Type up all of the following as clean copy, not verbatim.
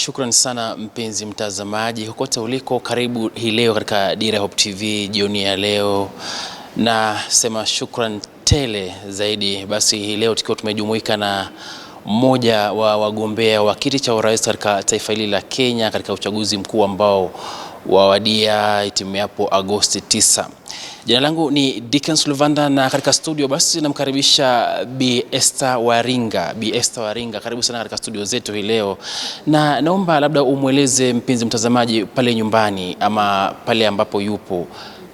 Shukran sana mpenzi mtazamaji kokote uliko, karibu hii leo katika Dira Hope TV jioni ya leo, na sema shukran tele zaidi. Basi hii leo tukiwa tumejumuika na mmoja wa wagombea wa kiti cha urais katika taifa hili la Kenya katika uchaguzi mkuu ambao wawadia itimiapo Agosti 9. Jina langu ni Dickens Luvanda na katika studio basi namkaribisha Bi Esther waringa. Bi Esther waringa, karibu sana katika studio zetu hii leo, na naomba labda umweleze mpenzi mtazamaji pale nyumbani ama pale ambapo yupo,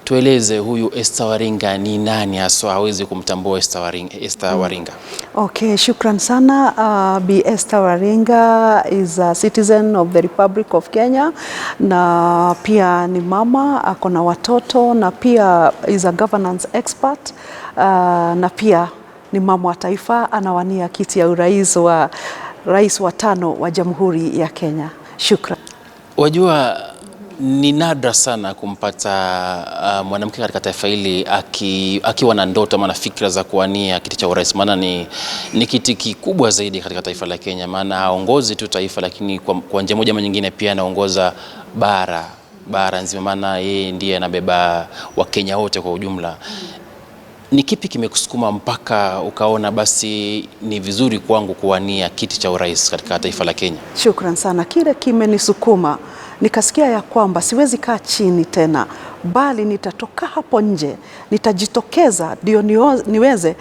tueleze huyu Esther waringa ni nani haswa hawezi kumtambua Esther waringa. Okay, shukran sana. Bi Esther waringa is a citizen of the Republic of Kenya, na pia ni mama, ako na watoto, na pia is a governance expert, na pia ni mama wa taifa, anawania kiti ya urais wa rais wa 5 wa Jamhuri ya Kenya. Shukran. Wajua ni nadra sana kumpata mwanamke katika taifa hili akiwa na ndoto ama na fikra za kuwania kiti cha urais, maana ni kiti kikubwa zaidi katika taifa la Kenya, maana haongozi tu taifa, lakini kwa njia moja ama nyingine pia anaongoza bara nzima, maana yeye ndiye anabeba Wakenya wote kwa ujumla. Ni kipi kimekusukuma mpaka ukaona basi ni vizuri kwangu kuwania kiti cha urais katika taifa la Kenya? Shukran sana. Kile kimenisukuma, nikasikia ya kwamba siwezi kaa chini tena, bali nitatoka hapo nje, nitajitokeza ndio niweze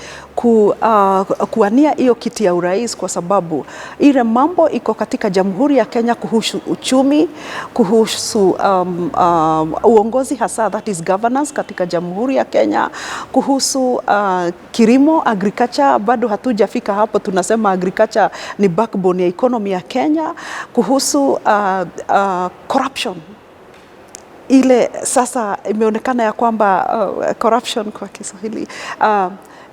kuwania hiyo kiti ya urais, kwa sababu ile mambo iko katika Jamhuri ya Kenya kuhusu uchumi, kuhusu uongozi hasa, that is governance katika Jamhuri ya Kenya, kuhusu kilimo, agriculture, bado hatujafika hapo, tunasema agriculture ni backbone ya economy ya Kenya, kuhusu corruption. Ile sasa imeonekana ya kwamba corruption kwa Kiswahili,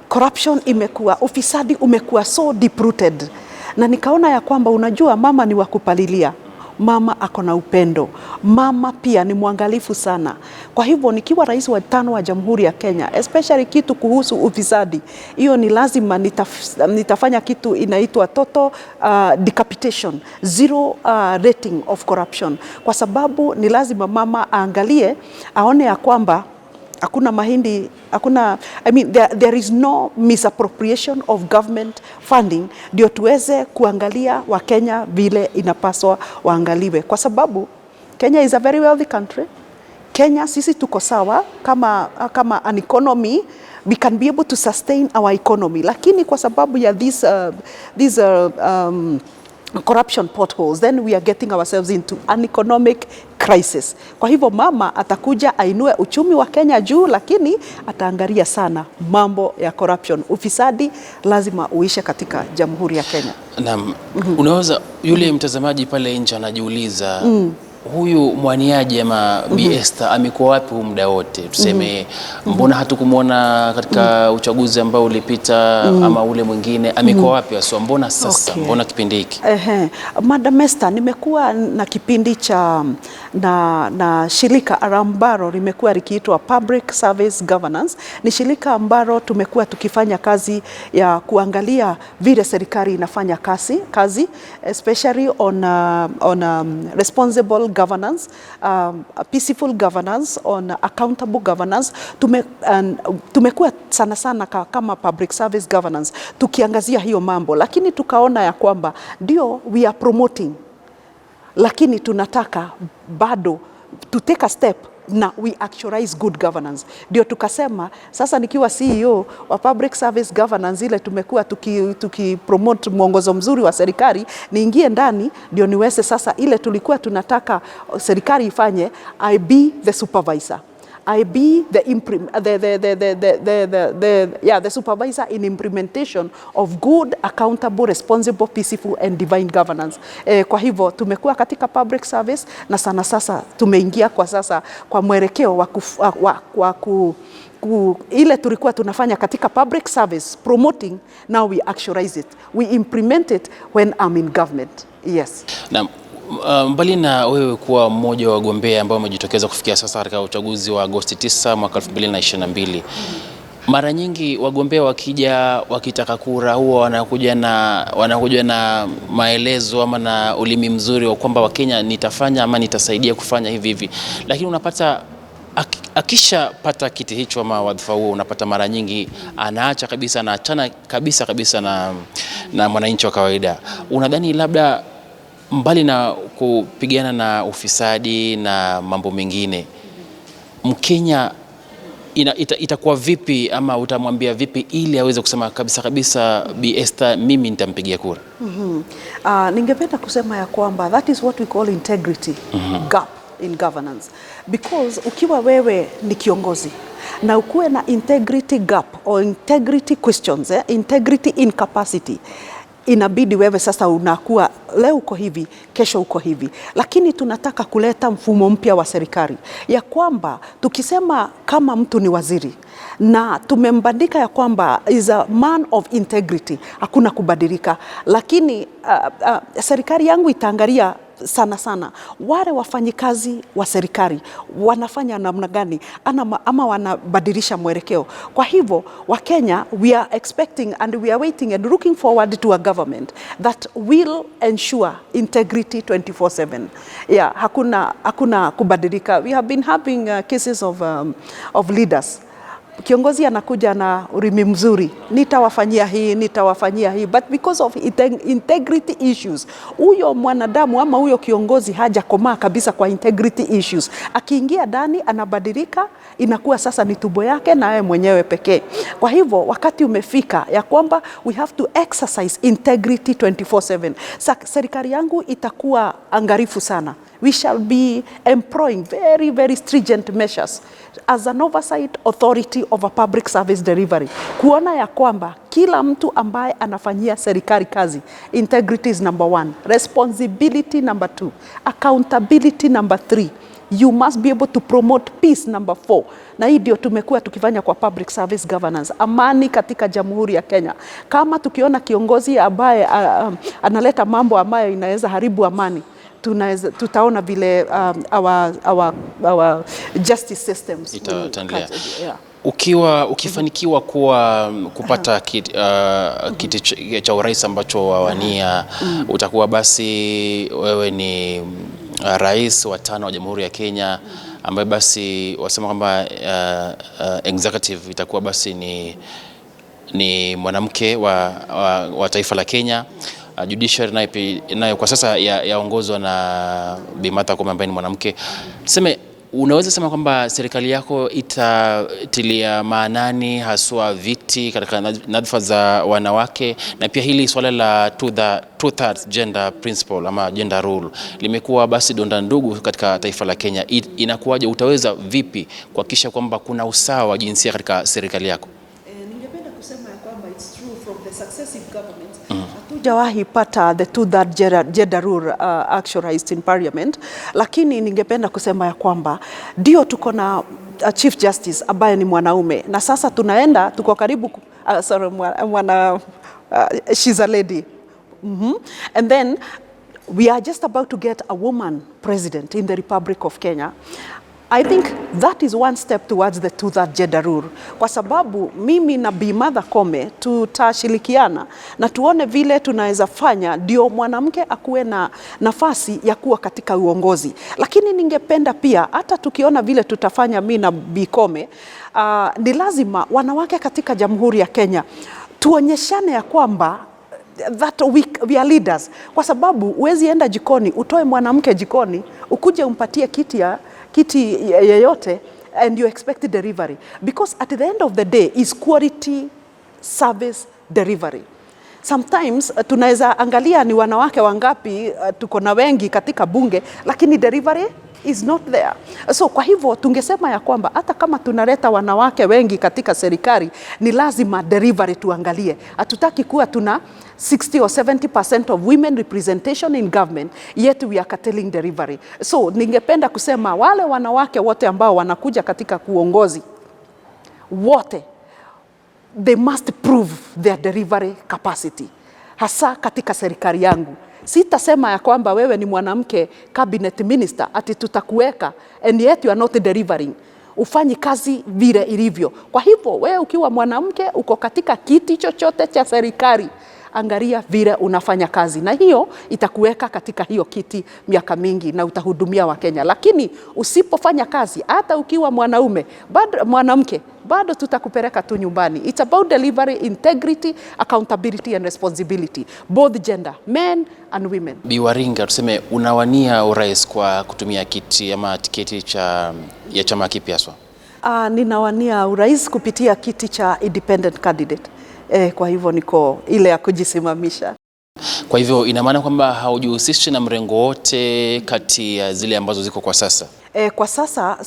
corruption imekuwa, ufisadi umekuwa so deep rooted, na nikaona ya kwamba unajua mama ni wakupalilia, mama ako na upendo, mama pia ni mwangalifu sana. Kwa hivyo nikiwa rais wa 5 wa Jamhuri ya Kenya, especially kitu kuhusu ufisadi, hiyo ni lazima nitafanya kitu inaitwa total decapitation, zero rating of corruption, kwa sababu ni lazima mama aangalie, aone ya kwamba hakuna mahindi, hakuna, there is no misappropriation of government funding, ndio tuweze kuangalia Wakenya vile inapaswa waangaliwe, kwa sababu Kenya is a very wealthy country. Kenya sisi tuko sawa kama an economy, we can be able to sustain our economy, lakini kwa sababu ya these corruption potholes, then we are getting ourselves into an economic crisis. Kwa hivyo mama atakuja ainue uchumi wa Kenya juu, lakini ataangalia sana mambo ya corruption. Ufisadi lazima uishe katika Jamhuri ya Kenya. Naam. Unaweza yule mtazamaji pale nje anajiuliza, huyu mwaniaji ama Bi Esther amekuwa wapi huu muda wote? Tuseme mbona hatukumuona katika uchaguzi ambao ulipita ama ule mwingine, amekuwa wapi haswa? Mbona sasa? Okay. Mbona kipindi hiki? Madam Esther, nimekuwa na kipindi cha na shirika ambalo limekuwa likiitwa Public Service Governance. Ni shirika ambalo tumekuwa tukifanya kazi ya kuangalia vile serikali inafanya kazi especially on responsible governance, peaceful governance, on accountable governance. Tumekuwa sana kama public service governance tukiangazia hiyo mambo, lakini tukaona ya kwamba ndio we are promoting, lakini tunataka bado to take a step na we actualize good governance. Ndio tukasema sasa nikiwa CEO wa public service governance, ile tumekuwa tukipromote mwongozo mzuri wa serikali, niingie ndani ndio niweze sasa ile tulikuwa tunataka serikali ifanye, I be the supervisor, I be the supervisor in implementation of good, accountable, responsible, peaceful and divine governance. Kwa hivyo tumekuwa katika public service, na sana sasa tumeingia kwa sasa kwa mwelekeo wa ile tulikuwa tunafanya katika public service promoting, now we actualize it, we implement it when I'm in government. Yes. Naam. Mbali na wewe kuwa mmoja wa wagombea ambao wamejitokeza kufikia sasa katika uchaguzi wa Agosti 9 mwaka 2022, Mara nyingi wagombea wakitaka kura huwa wanakuja na maelezo ama na ulimi mzuri wa kwamba Wakenya nitafanya ama nitasaidia kufanya hivi hivi, lakini unapata akishapata kiti hicho ama wadhifa huo, unapata mara nyingi anaacha kabisa, anaachana kabisa na mwananchi wa kawaida. Unadhani labda mbali na kupigana na ufisadi na mambo mengine, Mkenya itakuwa vipi ama utamwambia vipi ili aweze kusema kabisa Bi Esther, mimi nitampigia kura? Ningependa kusema ya kwamba that is what we call integrity gap in governance, because ukiwa wewe ni kiongozi na ukuwe na integrity gap or integrity questions, integrity incapacity, inabidi wewe sasa unakuwa leo uko hivi, kesho uko hivi. Lakini tunataka kuleta mfumo mpya wa serikali ya kwamba tukisema kama mtu ni waziri na tumembandika ya kwamba is a man of integrity, hakuna kubadilika. Lakini serikali yangu itaangalia sana wale wafanyikazi wa serikali wanafanya namna gani ama wanabadilisha mwelekeo. Kwa hivyo Wakenya, we are expecting and we are waiting and looking forward to a government that will ensure integrity 24/7. Yeah, hakuna kubadilika. We have been having cases of leaders. Kiongozi anakuja na ulimi mzuri, nitawafanyia hii, but because of integrity issues, huyo mwanadamu ama huyo kiongozi hajakomaa kabisa kwa integrity issues. Akiingia ndani anabadilika, inakuwa sasa ni tumbo yake na yeye mwenyewe pekee. Kwa hivyo wakati umefika ya kwamba we have to exercise integrity 24/7. Serikali yangu itakuwa angalifu sana. We shall be employing very stringent measures as an oversight authority of a public service delivery, kuona ya kwamba kila mtu ambaye anafanyia serikali kazi, integrity is number 1, responsibility number 2, accountability number 3, you must be able to promote peace number 4. Na hii ndio tumekuwa tukifanya kwa public service governance, amani katika Jamhuri ya Kenya. Kama tukiona kiongozi ambaye analeta mambo ambayo inaweza haribu amani, tutaona vile our justice systems ukifanikiwa kupata kiti cha urais ambacho wawania, utakuwa basi wewe ni rais wa 5 wa Jamhuri ya Kenya, ambaye basi wasema kwamba executive itakuwa basi ni mwanamke wa taifa la Kenya. Judiciary nayo kwa sasa yaongozwa na Bi Martha Koome ambaye ni mwanamke. Tuseme, unaweza sema kwamba serikali yako itatilia maanani haswa viti katika nyadhifa za wanawake, na pia hili swala la two-thirds gender principle ama gender rule limekuwa basi donda ndugu katika taifa la Kenya. Inakuwaje, utaweza vipi kuhakikisha kwamba kuna usawa wa jinsia katika serikali yako? Ningependa kusema ya kwamba it's true from the successive governments. Hatujawahi pata the two-third gender rule actualized in parliament, lakini ningependa kusema ya kwamba ndio tuko na Chief Justice ambaye ni mwanaume, na sasa tuko karibu she's a lady. And then we are just about to get a woman president in the Republic of Kenya. I think that is one step towards the two-third gender rule, kwa sababu mimi na Bi Martha Koome tutashirikiana na tuone vile tunaweza fanya ndio mwanamke akuwe na nafasi ya kuwa katika uongozi. Lakini ningependa pia hata tukiona vile tutafanya mimi na Bi Koome, ni lazima wanawake katika Jamhuri ya Kenya tuonyeshane ya kwamba that we are leaders, kwa sababu huwezi enda jikoni utoe mwanamke jikoni ukuje umpatie kiti yeyote and you expect delivery, because at the end of the day is quality service delivery. Sometimes tunaweza angalia ni wanawake wangapi tuko na wengi katika bunge, lakini delivery is not there. So kwa hivyo tungesema ya kwamba hata kama tunaleta wanawake wengi katika serikali, ni lazima delivery tuangalie. Hatutaki kuwa tuna 60 or 70% of women representation in government, yet we are curtailing delivery. So ningependa kusema wale wanawake wote ambao wanakuja katika kuongozi wote, they must prove their delivery capacity, hasa katika serikali yangu. Sitasema ya kwamba wewe ni mwanamke cabinet minister ati tutakuweka and yet you are not delivering. ufanyi kazi vile ilivyo. Kwa hivyo wewe ukiwa mwanamke uko katika kiti chochote cha serikali, angalia vile unafanya kazi, na hiyo itakuweka katika hiyo kiti miaka mingi na utahudumia Wakenya. Lakini usipofanya kazi, hata ukiwa mwanamke, bado tutakupeleka tu nyumbani. It's about delivery, integrity, accountability and responsibility, both gender, men and women. Bi Waringa, tuseme unawania urais kwa kutumia kiti ama tiketi ya chama kipi haswa? Ninawania urais kupitia kiti cha independent candidate. Kwa hivyo niko ile ya kujisimamisha. Kwa hivyo ina maana kwamba haujihusishi na mrengo wote kati ya zile ambazo ziko kwa sasa? Kwa sasa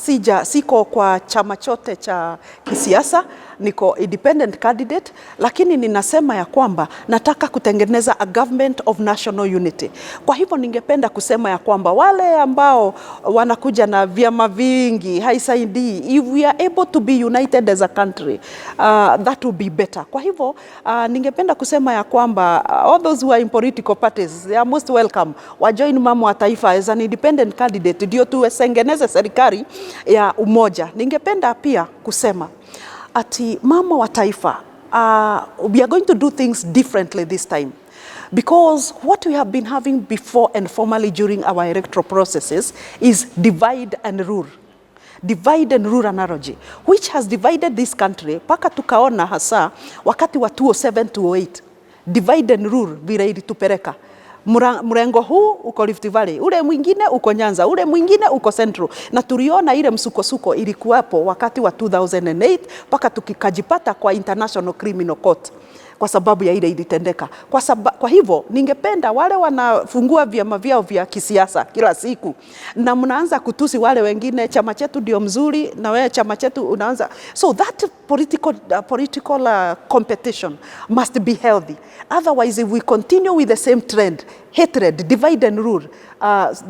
siko kwa chama chote cha kisiasa, niko independent candidate, lakini ninasema ya kwamba nataka kutengeneza a government of national unity. Kwa hivyo ningependa kusema ya kwamba wale ambao wanakuja na vyama vingi haisaidii. If we are able to be united as a country, that will be better. Kwa hivyo ningependa kusema ya kwamba all those who are in political parties, they are most welcome. Wajoin mama wa taifa as an independent candidate, ndio tusengeneze serikali ya umoja. Ningependa pia kusema ati mama wa taifa, we are going to do things differently this time, because what we have been having before and formally during our electoral processes is divide and rule. Divide and rule analogy, which has divided this country paka tukaona hasa wakati wa 2007-2008. Divide and rule vile ilitupeleka. Mrengo huu uko Rift Valley, ule mwingine uko Nyanza, ule mwingine uko Central. Na tuliona ile msukosuko ilikuwapo wakati wa 2008 paka tukikajipata kwa International Criminal Court kwa sababu ya ile ilitendeka. Kwa hivyo ningependa wale wanafungua vyama vyao vya kisiasa kila siku na mnaanza kutusi wale wengine, chama chetu ndio mzuri na wewe chama chetu unaanza. So that political competition must be healthy. Otherwise, if we continue with the same trend, hatred, divide and rule,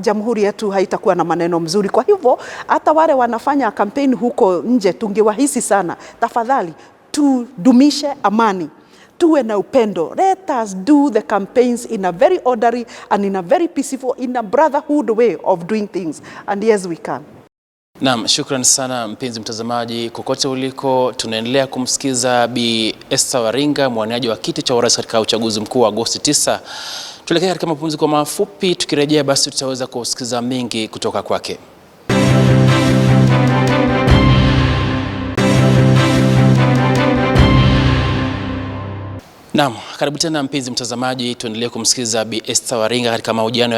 jamhuri yetu haitakuwa na maneno mzuri. Kwa hivyo hata wale wanafanya campaign huko nje, tungewahisi sana, tafadhali tudumishe amani, tuwe na upendo. Let us do the campaigns in a very orderly and in a very peaceful, in a brotherhood way of doing things. And yes, we can. Naam, shukrani sana mpenzi mtazamaji, kokote uliko. Tunaendelea kumsikiza Bi Esther Waringa, mwaniaji wa kiti cha urais katika uchaguzi mkuu wa Agosti 9. Tuelekea katika mapumziko mafupi, tukirejea basi tutaweza kusikiza mengi kutoka kwake. Naam, karibu tena mpenzi mtazamaji, tuendelee kumsikiza Bi Esther Waringa katika mahojiano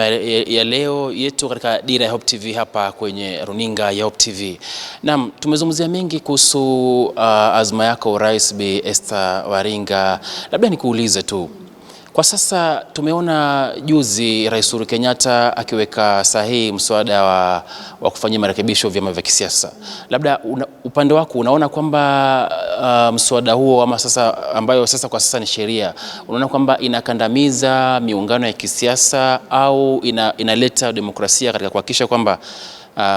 ya leo yetu katika Dira ya Hope TV hapa kwenye runinga ya Hope TV. Naam, tumezungumzia mengi kuhusu azma yako urais Bi Esther Waringa. Labda nikuulize tu, kwa sasa tumeona juzi Rais Uhuru Kenyatta akiweka sahihi mswada wa kufanyia marekebisho vyama vya kisiasa. Labda upande wako unaona kwamba mswada huo ama sasa ambayo sasa kwa sasa ni sheria, unaona kwamba inakandamiza miungano ya kisiasa au inaleta demokrasia katika kuhakikisha kwamba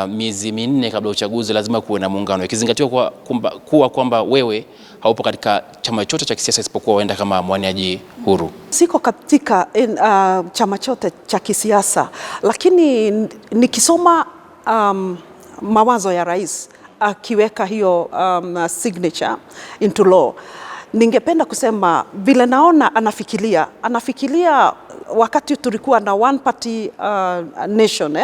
miezi minne kabla uchaguzi lazima kuwe na muungano, ikizingatiwa kwamba wewe haupo katika chama chote cha kisiasa isipokuwa waenda kama mwaniaji huru? Siko katika chama chote cha kisiasa, lakini nikisoma mawazo ya rais akiweka hiyo signature into law, ningependa kusema vile naona anafikiria wakati tulikuwa na one party nation,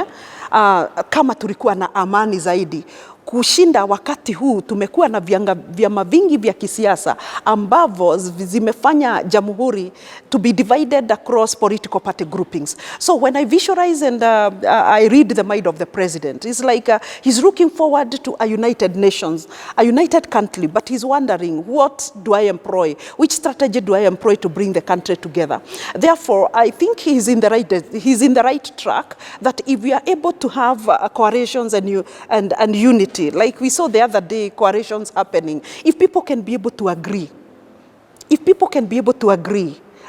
kama tulikuwa na amani zaidi kushinda wakati huu. Tumekuwa na vyama vingi vya kisiasa ambavyo zimefanya jamhuri to be divided across political party groupings. So when I visualize and I read the mind of the president, it's like he's looking forward to a united nations, a united country, but he's wondering, what do I employ? Which strategy do I employ to bring the country together? Therefore, I think he's in the right track, that if we are able to have coalitions and unity, like we saw the other day, coalitions happening. If people can be able to agree,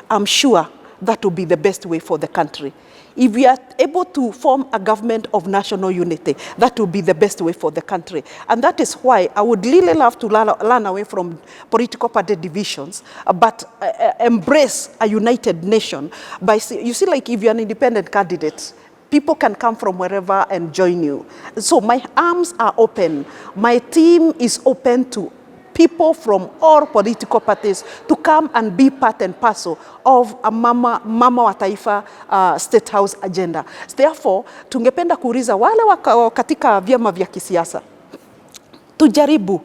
I'm sure that will be the best way for the country. If we are able to form a government of national unity, that will be the best way for the country. And that is why I would really love to learn away from political party divisions, but embrace a united nation. You see, like if you're an independent candidate, People can come from wherever and join you. So my arms are open. My team is open to people from all political parties to come and be part and parcel of a Mama wa Taifa State House agenda. Therefore, tungependa kuuliza wale katika vyama vya kisiasa, tujaribu,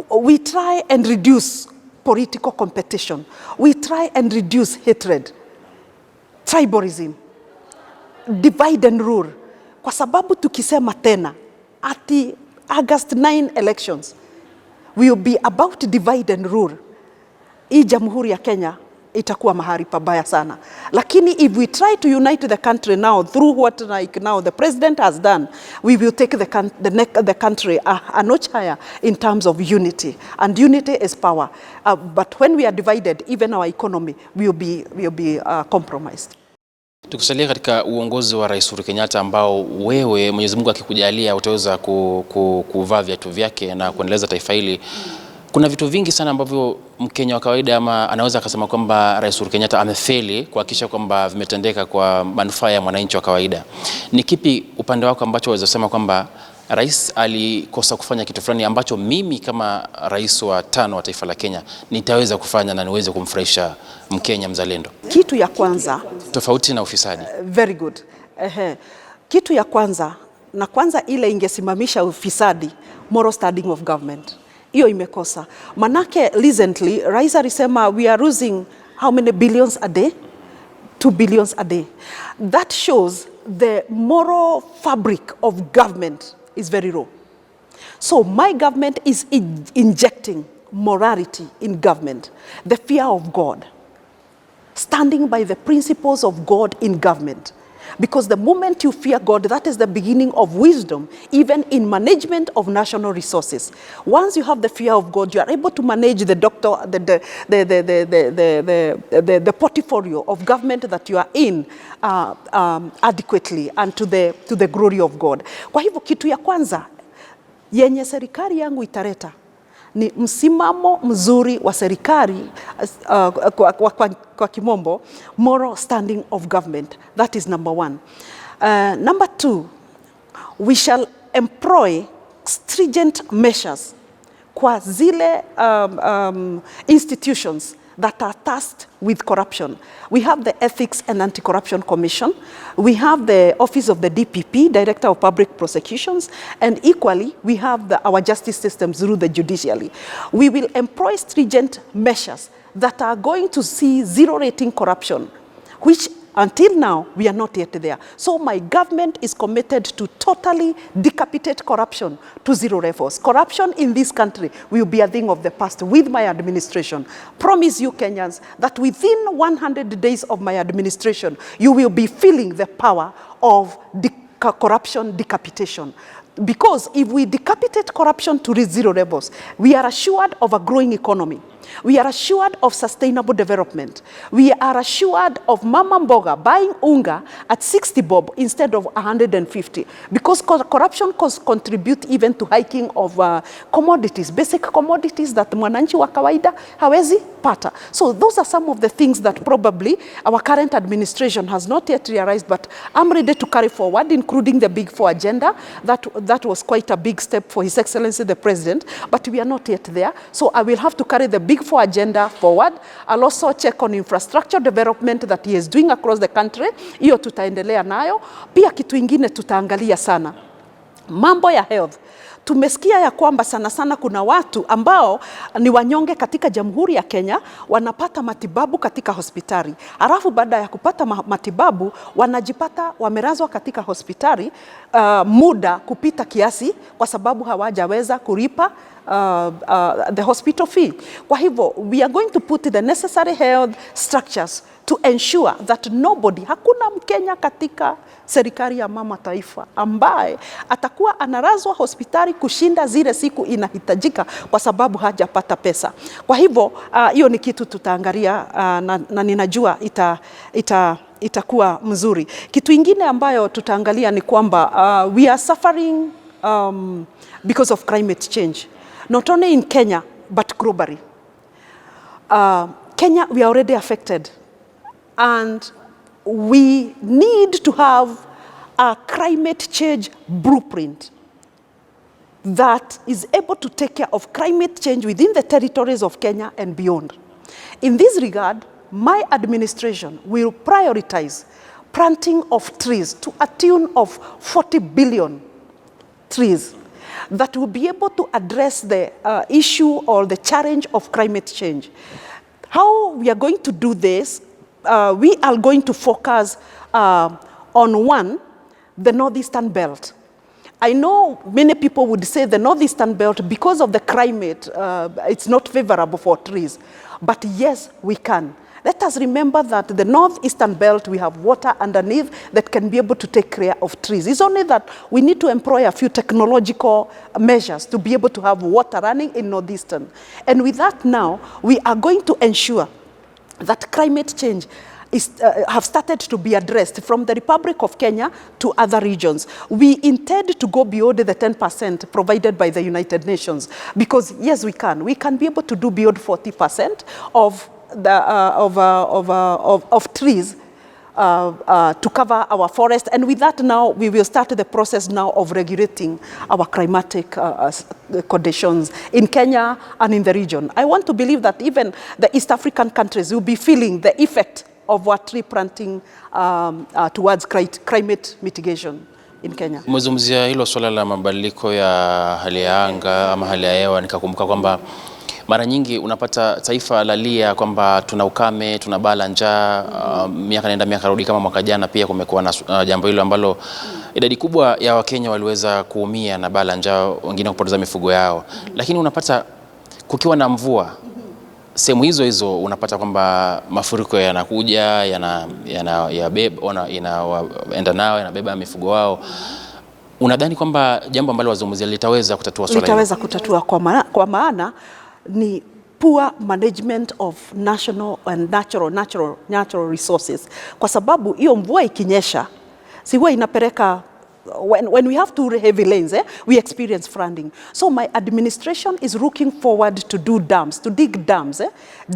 we try and reduce political competition. We try and reduce hatred, tribalism, divide and rule. Kwa sababu tukisema tena, at the August 9 elections, we will be about to divide and rule. Hii Jamhuri ya Kenya itakuwa mahali pabaya sana. Lakini if we try to unite the country now through what like now the president has done, we will take the country a notch higher in terms of unity. And unity is power. But when we are divided, even our economy will be compromised. Tukisalia katika uongozi wa Rais Uhuru Kenyatta ambao wewe Mwenyezi Mungu akikujalia utaweza kuvaa viatu vyake na kuendeleza taifa hili. Kuna vitu vingi sana ambavyo Mkenya wa kawaida ama anaweza akasema kwamba Rais Uhuru Kenyatta amefeli kuhakikisha kwamba vimetendeka kwa manufaa ya mwananchi wa kawaida. Ni kipi upande wako ambacho waweza kusema kwamba rais alikosa kufanya kitu fulani ambacho mimi kama rais wa 5 wa taifa la Kenya nitaweza kufanya na niweze kumfurahisha Mkenya mzalendo? Kitu ya kwanza, tofauti na ufisadi. Very good. Kitu ya kwanza ile ingesimamisha ufisadi, moral standing of government. Hiyo imekosa. Manake recently rais alisema we are losing how many billions a day? 2 billions a day. That shows the moral fabric of government is very low. So my government is injecting morality in government, the fear of God, standing by the principles of God in government. Because the moment you fear God, that is the beginning of wisdom, even in management of national resources. Once you have the fear of God, you are able to manage the portfolio of government that you are in adequately and to the glory of God. Kwa hivyo kitu ya kwanza yenye serikali yangu italeta ni msimamo mzuri wa serikali, kwa kimombo, moral standing of government. That is number 1. Number 2, we shall employ stringent measures kwa zile institutions that are tasked with corruption. We have the Ethics and Anti-Corruption Commission. We have the Office of the DPP, Director of Public Prosecutions, and equally we have our justice system through the judiciary. We will employ stringent measures that are going to see zero rating corruption, which until now we are not yet there. So my government is committed to totally decapitate corruption to zero levels. Corruption in this country will be a thing of the past with my administration. Promise you Kenyans that within 100 days of my administration, you will be feeling the power of corruption decapitation. Because if we decapitate corruption to zero levels, we are assured of a growing economy. We are assured of sustainable development. We are assured of Mama Mboga buying unga at 60 bob instead of 150. Because corruption contribute even to hiking of commodities, basic commodities that mwananchi wa kawaida hawezi pata. So those are some of the things that probably our current administration has not yet realized, but I'm ready to carry forward, including the Big Four agenda. That was quite a big step for His Excellency the President, but we are not yet there. So I will have to carry the Big Four agenda forward. I'll also check on infrastructure development that he is doing across the country. Hiyo tutaendelea nayo. Pia kitu ingine tutaangalia sana, mambo ya health. Tumesikia ya kwamba sana kuna watu ambao ni wanyonge katika Jamhuri ya Kenya wanapata matibabu katika hospitali. Alafu baada ya kupata matibabu wanajipata wamelazwa katika hospitali muda kupita kiasi kwa sababu hawajaweza kulipa the hospital fee. Kwa hivyo we are going to put the necessary health structures to ensure that nobody, hakuna Mkenya katika serikali ya mama taifa ambaye atakuwa analazwa hospitali kushinda zile siku inahitajika kwa sababu hajapata pesa. Kwa hivyo hiyo ni kitu tutaangalia na ninajua itakuwa mzuri. Kitu ingine ambayo tutaangalia ni kwamba we are suffering because of climate change. Not only in Kenya, but globally. Kenya, we are already affected. And we need to have a climate change blueprint that is able to take care of climate change within the territories of Kenya and beyond. In this regard, my administration will prioritize planting of trees to a tune of 40 billion trees that will be able to address the issue or the challenge of climate change. How we are going to do this, we are going to focus on one, the northeastern belt. I know many people would say the northeastern belt, because of the climate, it's not favorable for trees. But yes, we can. Let us remember that the northeastern belt, we have water underneath that can be able to take care of trees. It's only that we need to employ a few technological measures to be able to have water running in northeastern. And with that now, we are going to ensure that climate change have started to be addressed from the Republic of Kenya to other regions. We intend to go beyond the 10% provided by the United Nations, because yes, we can. We can be able to do beyond 40% of trees to cover our forest. And with that now, we will start the process now of regulating our climatic conditions in Kenya and in the region. I want to believe that even the East African countries will be feeling the effect of our tree planting towards climate mitigation in Kenya. Umezungumzia hilo swala la mabadiliko ya hali ya anga ama hali ya hewa, nikakumbuka kwamba mara nyingi unapata taifa lalia kwamba tuna ukame, tuna baa la njaa, miaka nenda miaka rudi. Kama mwaka jana pia kumekuwa na jambo hilo ambalo idadi kubwa ya Wakenya waliweza kuumia na baa la njaa, wengine kupoteza mifugo yao. Lakini unapata kukiwa na mvua, sehemu hizo hizo unapata kwamba mafuriko yanakuja, yanaenda nao, yanabeba mifugo wao. Unadhani kwamba jambo ambalo wazungumzia litaweza kutatua swala hili? Litaweza kutatua kwa maana ni poor management of national and natural resources. Kwa sababu hiyo mvua ikinyesha, si huwa inapeleka, when we have two heavy rains, we experience flooding. So my administration is looking forward to do dams, to dig dams,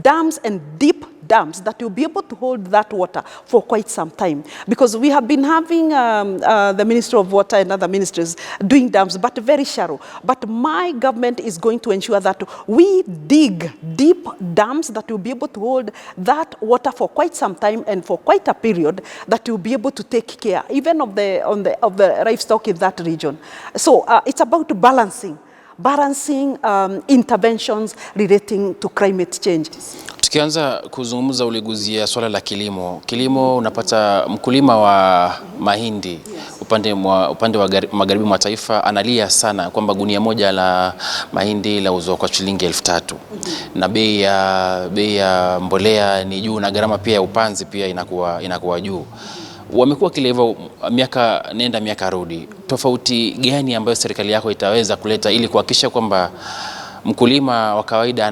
dams and deep dams that will be able to hold that water for quite some time. Because we have been having the Ministry of Water and other ministries doing dams, but very shallow. But my government is going to ensure that we dig deep dams that will be able to hold that water for quite some time and for quite a period, that will be able to take care even of the livestock in that region. So it's about balancing interventions relating to climate change. Tukianza kuzungumza, uliguzia swala la kilimo. Kilimo, unapata mkulima wa mahindi upande wa magharibi mwa taifa analia sana kwamba gunia moja la mahindi lauzwa kwa shilingi 3,000. Na bei ya mbolea ni juu, na gharama pia ya upanzi pia inakuwa juu. Wamekuwa kileva miaka nenda miaka rudi. Tofauti gani ambayo serikali yako itaweza kuleta ili kuhakikisha kwamba mkulima wa kawaida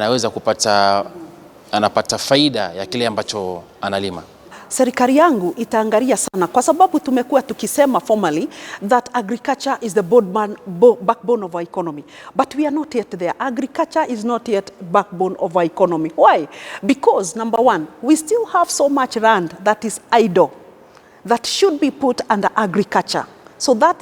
anapata faida ya kile ambacho analima? Serikali yangu itaangalia sana, kwa sababu tumekuwa tukisema formally that agriculture is the backbone of our economy, but we are not yet there. Agriculture is not yet backbone of our economy. Why? Because number one, we still have so much land that is idle, that should be put under agriculture, so that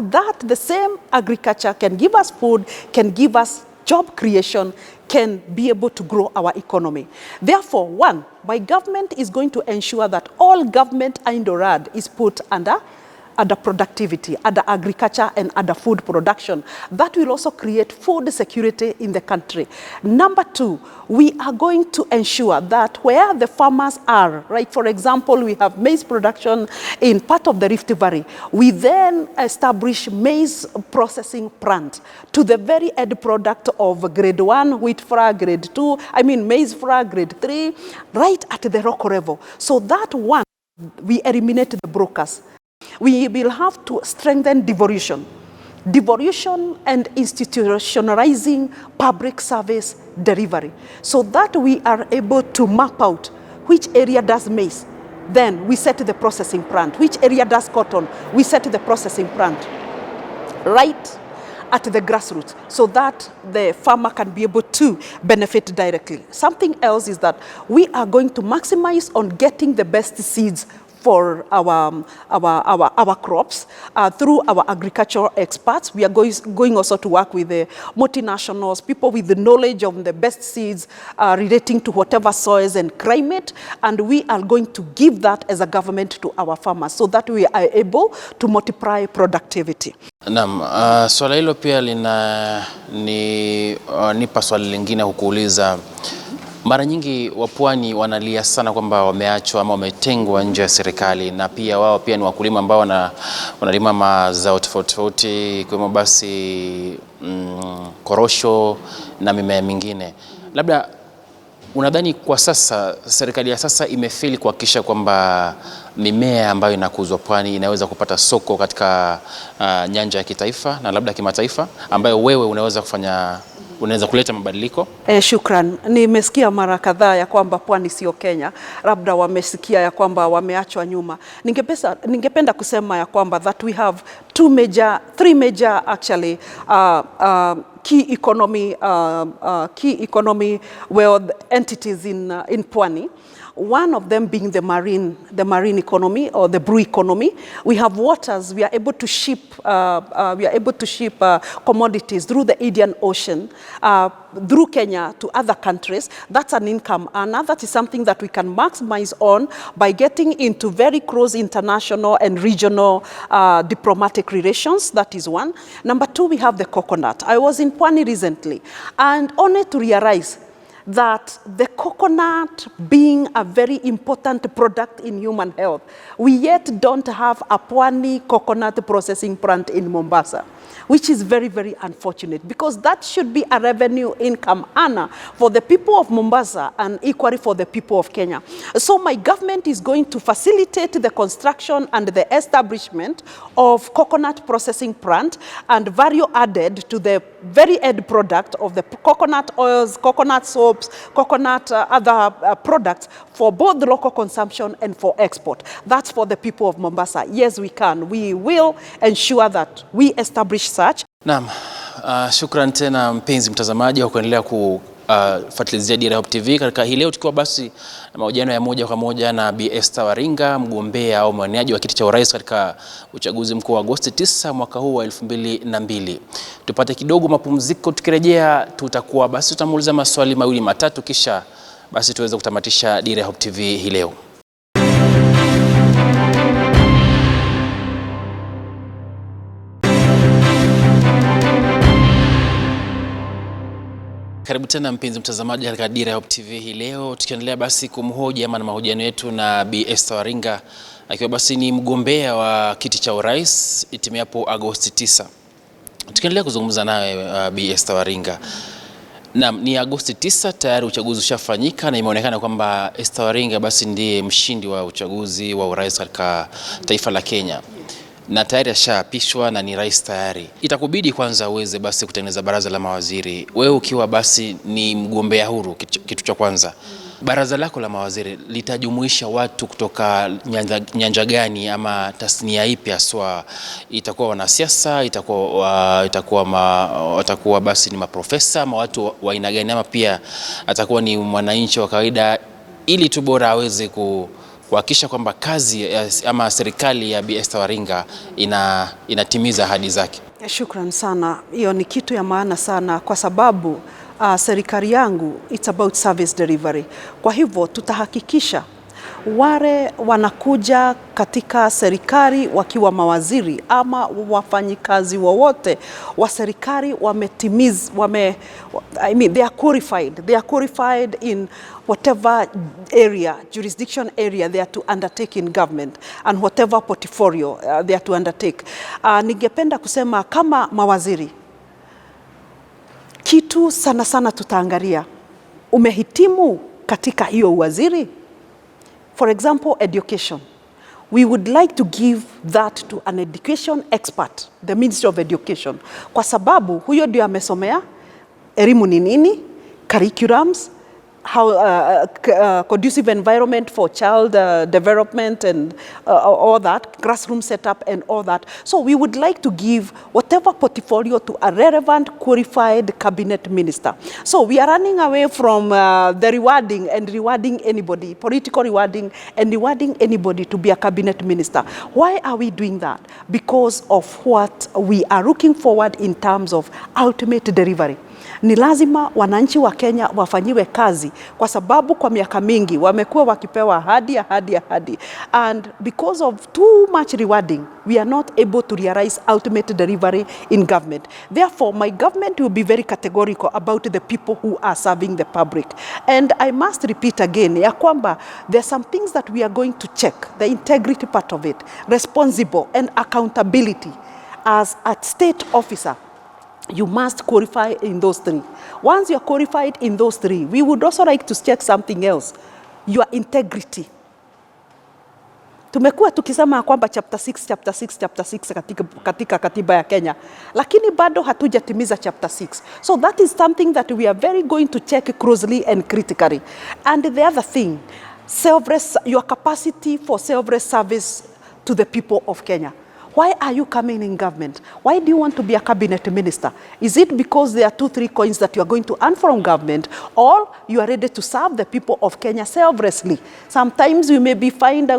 the same agriculture can give us food, can give us job creation, can be able to grow our economy. Therefore, one, my government is going to ensure that all government INDORAD is put under productivity, under agriculture and under food production. That will also create food security in the country. Number two, we are going to ensure that where the farmers are, right, for example, we have maize production in part of the Rift Valley, we then establish maize processing plant to the very end product of grade 1 wheat flour, grade 2, maize flour, grade 3, right at the local level. So that one, we eliminate the brokers. We will have to strengthen devolution and institutionalizing public service delivery, so that we are able to map out which area does maize, then we set the processing plant. Which area does cotton, we set the processing plant right at the grassroots, so that the farmer can be able to benefit directly. Something else is that we are going to maximize on getting the best seeds for our crops through our agricultural experts. We are going also to work with the multinationals, people with the knowledge of the best seeds relating to whatever soils and climate, and we are going to give that as a government to our farmers so that we are able to multiply productivity. Naam, swala hilo pia nipa swali lingine kukuuliza. Mara nyingi wapwani wanalia sana kwamba wameachwa ama wametengwa nje ya serikali, na pia wao pia ni wakulima ambao wanalima mazao tofauti ikiwemo basi korosho na mimea mingine. Labda unadhani kwa sasa serikali ya sasa imefeli kuhakikisha kwamba mimea ambayo inakuzwa pwani inaweza kupata soko katika nyanja ya kitaifa na labda kimataifa, ambayo wewe unaweza kuleta mabadiliko? Shukran. Nimesikia mara kadhaa ya kwamba pwani sio Kenya, labda wamesikia ya kwamba wameachwa nyuma. Ningependa kusema ya kwamba that we have three major actually key economy world entities in pwani. One of them being the marine economy or the brew economy. We have waters. We are able to ship commodities through the Indian Ocean, through Kenya to other countries. That's an income earner. That is something that we can maximize on by getting into very close international and regional diplomatic relations. That is one. Number two, we have the coconut. I was in Pwani recently and only to realize that the coconut being a very important product in human health, we yet don't have a Pwani coconut processing plant in Mombasa, which is very, very unfortunate, because that should be a revenue income earner for the people of Mombasa and equally for the people of Kenya. So my government is going to facilitate the construction and the establishment of coconut processing plant and value added to the very end product of the coconut oils, coconut soaps, coconut other products for both the local consumption and for export. That's for the people of Mombasa. Yes, we can. We will ensure that we establish such. Naam, shukran tena mpenzi mtazamaji kwa kuendelea kufuatilizia Dira Hope TV katika hii leo, tukiwa basi na mahojiano ya moja kwa moja na Bi Esther Waringa, mgombea au mwaniaji wa kiti cha urais katika uchaguzi mkuu wa Agosti 9 mwaka huu wa 2002. Tupate kidogo mapumziko, tukirejea tutakuwa basi tutamuuliza maswali mawili matatu, kisha basi tuweze kutamatisha Dira Hope TV hii leo. Karibu tena mpenzi mtazamaji katika Dira Hope TV hii leo, tukiendelea basi kumhoji ama na mahojiano yetu na Bi Esther Waringa, akiwa basi ni mgombea wa kiti cha urais itimiapo Agosti 9. Tukiendelea kuzungumza nawe Bi Esther Waringa. Naam, ni Agosti 9 tayari uchaguzi ushafanyika na imeonekana kwamba Esther Waringa basi ndiye mshindi wa uchaguzi wa urais katika taifa la Kenya. Na tayari ashaapishwa na ni rais tayari. Itakubidi kwanza uweze basi kutengeneza baraza la mawaziri. Wewe ukiwa basi ni mgombea huru, kitu cha kwanza, baraza lako la mawaziri litajumuisha watu kutoka nyanja gani ama tasnia ipi haswa? Itakuwa wanasiasa, itakuwa basi ni maprofesa ama watu wa aina gani, ama pia atakuwa ni mwananchi wa kawaida, ili tu bora aweze kuhakikisha kwamba kazi ama serikali ya Bi Esther Waringa inatimiza ahadi zake? Shukran sana. Hiyo ni kitu ya maana sana, kwa sababu serikali yangu it's about service delivery. Kwa hivyo tutahakikisha wale wanakuja katika serikali wakiwa mawaziri ama wafanyikazi wowote wa serikali they are qualified in whatever area, jurisdiction area they are to undertake in government and whatever portfolio they are to undertake. Ningependa kusema kama mawaziri, kitu sana tutaangalia, umehitimu katika hiyo uwaziri. For example, education. We would like to give that to an education expert, the Ministry of Education. Kwa sababu huyo ndio amesomea elimu ni nini, curriculums, conducive environment for child development and all that, classroom setup and all that. So we would like to give whatever portfolio to a relevant, qualified cabinet minister. So we are running away from the rewarding anybody, political rewarding and rewarding anybody to be a cabinet minister. Why are we doing that? Because of what we are looking forward in terms of ultimate delivery. Ni lazima wananchi wa Kenya wafanyiwe kazi kwa sababu kwa miaka mingi wamekuwa wakipewa ahadi. And because of too much rewarding, we are not able to realize ultimate delivery in government. Therefore, my government will be very categorical about the people who are serving the public. And I must repeat again, ya kwamba there are some things that we are going to check, the integrity part of it, responsible and accountability. As a state officer, you must qualify in those three. Once you are qualified in those three, we would also like to check something else, your integrity. Tumekuwa tukisema kwamba chapter 6 katika katiba ya Kenya, lakini bado hatujatimiza chapter 6. So that is something that we are very going to check closely and critically. And the other thing, your capacity for selfless service to the people of Kenya. Why are you coming in government? Why do you want to be a cabinet minister? Is it because there are 2-3 coins that you are going to earn from government, or you are ready to serve the people of Kenya selflessly? Sometimes we may find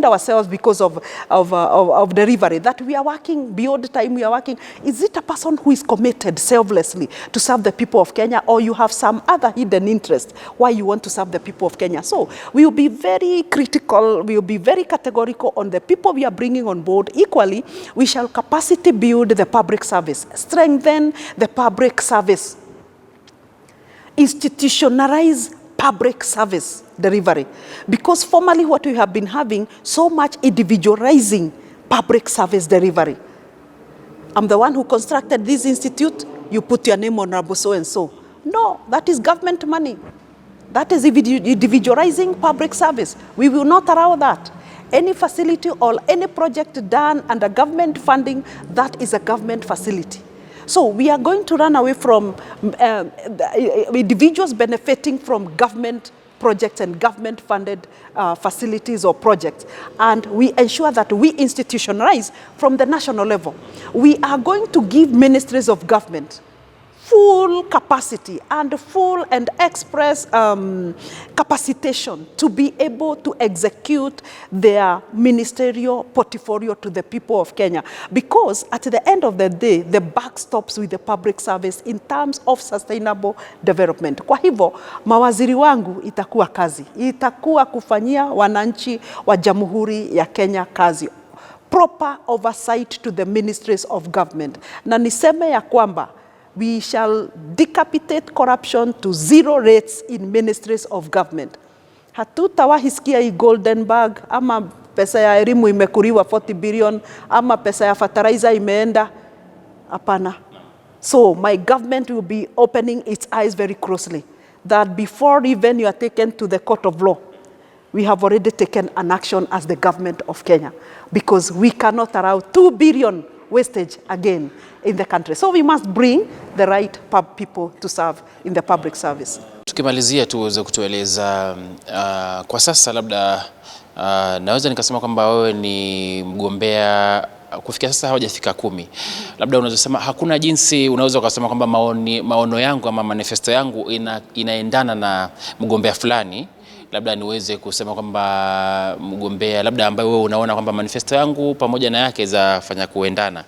ourselves because of delivery that we are working beyond time we are working. Is it a person who is committed selflessly to serve the people of Kenya, or you have some other hidden interest why you want to serve the people of Kenya? So we will be very critical, we will be very categorical on the people we are bringing on board. Equally, we shall capacity build the public service, strengthen the public service, institutionalize public service delivery. Because formerly what we have been having, so much individualizing public service delivery. I'm the one who constructed this institute, you put your name on so and so. No, that is government money. That is individualizing public service. We will not allow that. Any facility or any project done under government funding, that is a government facility. So we are going to run away from individuals benefiting from government projects and government-funded facilities or projects. And we ensure that we institutionalize from the national level. We are going to give ministries of government full capacity and full and express capacitation to be able to execute their ministerial portfolio to the people of Kenya. Because at the end of the day, the buck stops with the public service in terms of sustainable development. Kwa hivyo, mawaziri wangu itakuwa kazi. Itakuwa kufanyia wananchi wa Jamhuri ya Kenya kazi. Proper oversight to the ministries of government. Na niseme ya kwamba we shall decapitate corruption to 0 rates in ministries of government. Hatutawahisikia hii golden bag, ama pesa ya elimu imekuriwa 40 billion, ama pesa ya fertilizer imeenda. Hapana. So my government will be opening its eyes very closely that before even you are taken to the court of law, we have already taken an action as the government of Kenya, because we cannot allow 2 billion wastage again in the country. So we must bring the right people to serve in the public service. Tukimalizia tu uweze kutueleza kwa sasa labda naweza nikasema kwamba wewe ni mgombea kufikia sasa hawajafika 10. Labda unaweza sema hakuna jinsi unaweza ukasema kwamba maono yangu ama manifesto yangu inaendana na mgombea fulani. Labda niweze kusema kwamba mgombea labda ambaye wewe unaona kwamba manifesto yangu pamoja na yake zafanya kuendana.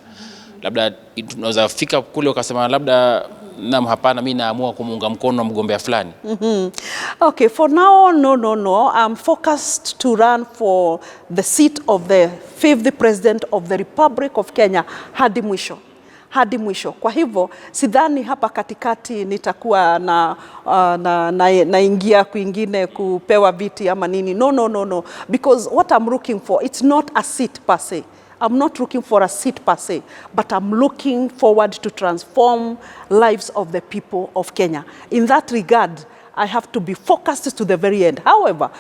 Labda tunaweza fika kule ukasema labda naam, hapana, mimi naamua kumuunga mkono mgombea fulani. Okay, for now, no. I'm focused to run for the seat of the 5th President of the Republic of Kenya hadi mwisho. Kwa hivyo sidhani hapa katikati nitakuwa naingia kwingine kupewa viti ama nini. No. Because what I'm looking for, it's not a seat per se. I'm not looking for a seat per se, but I'm looking forward to transform lives of the people of Kenya. In that regard, I have to be focused to the very end. However,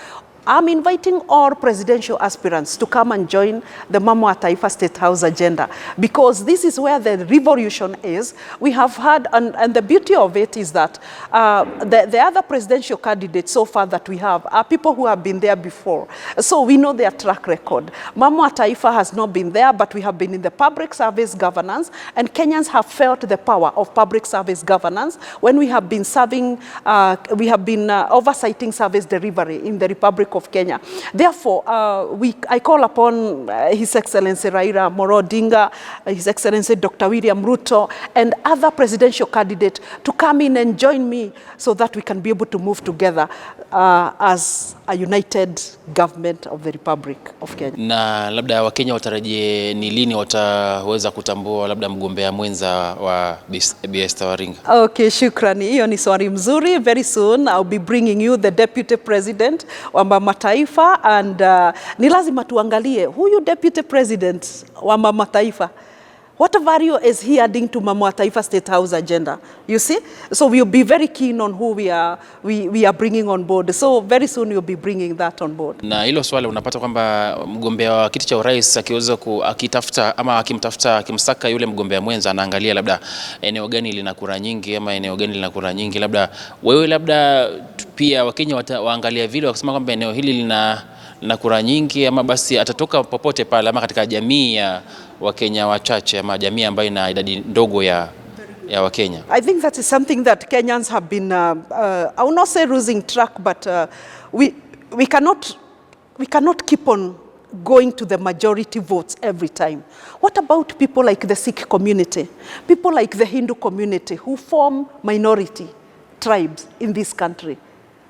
I'm inviting all presidential aspirants to come and join the Mama wa Taifa State House agenda, because this is where the revolution is. We have had, and the beauty of it is that the other presidential candidates so far that we have are people who have been there before. So we know their track record. Mama wa Taifa has not been there, but we have been in the public service governance, and Kenyans have felt the power of public service governance when we have been serving, oversighting service delivery in the Republic of Kenya. Therefore, I call upon His Excellency Raila Amolo Odinga, His Excellency Dr. William Ruto, and other presidential candidates to come in and join me so that we can be able to move together as a united government of the Republic of Kenya. Na labda Wakenya watarajie ni lini wataweza kutambua labda mgombea mwenza wa Bi Esther Waringa? Okay, shukrani. Hiyo ni swali mzuri. Very soon I'll be bringing you the deputy president wa Mama Taifa, and ni lazima tuangalie huyu deputy president wa Mama Taifa, what value is he adding to Mama wa Taifa State House agenda? You see? So we'll be very keen on who we are bringing on board. So very soon we'll be bringing that on board. Na hilo swali unapata kwamba mgombea wa kiti cha urais akiweza akitafuta ama akimsaka yule mgombea mwenza, anaangalia labda eneo gani lina kura nyingi ama eneo gani lina kura nyingi. Labda wewe labda pia Wakenya waangalia vile wakisema kwamba eneo hili lina kura nyingi, ama basi atatoka popote pale ama katika jamii ya Wakenya wachache ama jamii ambayo ina idadi ndogo ya Wakenya. I think that is something that Kenyans have been I will not say losing track, but we cannot keep on going to the majority votes every time. What about people like the Sikh community, people like the Hindu community who form minority tribes in this country?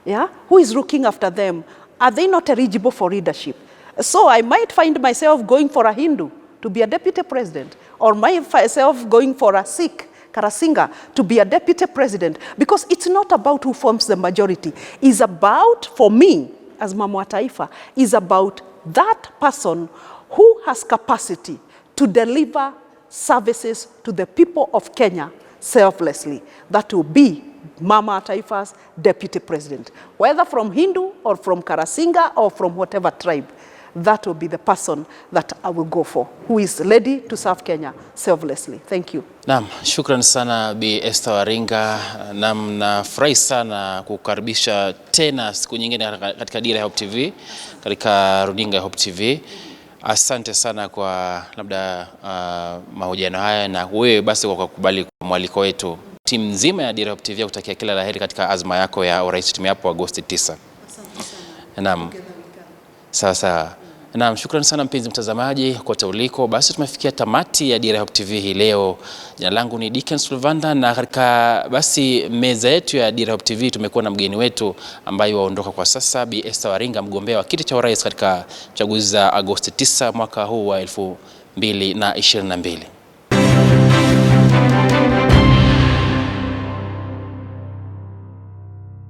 Yeah? Who is looking after them? Are they not eligible for leadership? So I might find myself going for a Hindu to be a deputy president, or myself going for a Sikh Karasinga to be a deputy president, because it's not about who forms the majority. It's about, for me, as Mama wa Taifa, is about that person who has capacity to deliver services to the people of Kenya selflessly. That will be Mama wa Taifa's deputy president, whether from Hindu or from Karasinga or from whatever tribe. That will be the person that I will go for, who is ready to serve Kenya selflessly. Thank you. Naam, shukran sana Bi Esther Waringa. Naam, nafurahi sana kukaribisha tena siku nyingine katika Dira ya Hope TV, katika runinga ya Hope TV. Asante sana kwa labda mahojiano haya, na wewe basi kwa kukubali mwaliko wetu. Timu nzima ya Dira ya Hope TV kutakia kila laheri katika azma yako ya urais timu hapo Agosti 9. Asante sana. Naam. Sasa, naam, shukrani sana mpenzi mtazamaji kwa tauliko. Basi tumefikia tamati ya Dira ya Hope TV hii leo. Jina langu ni Dickens Luvanda, na katika basi meza yetu ya Dira ya Hope TV tumekuwa na mgeni wetu ambaye waondoka kwa sasa, Bi Esther Waringa, mgombea wa kiti cha urais katika chaguzi za Agosti 9 mwaka huu wa 2022.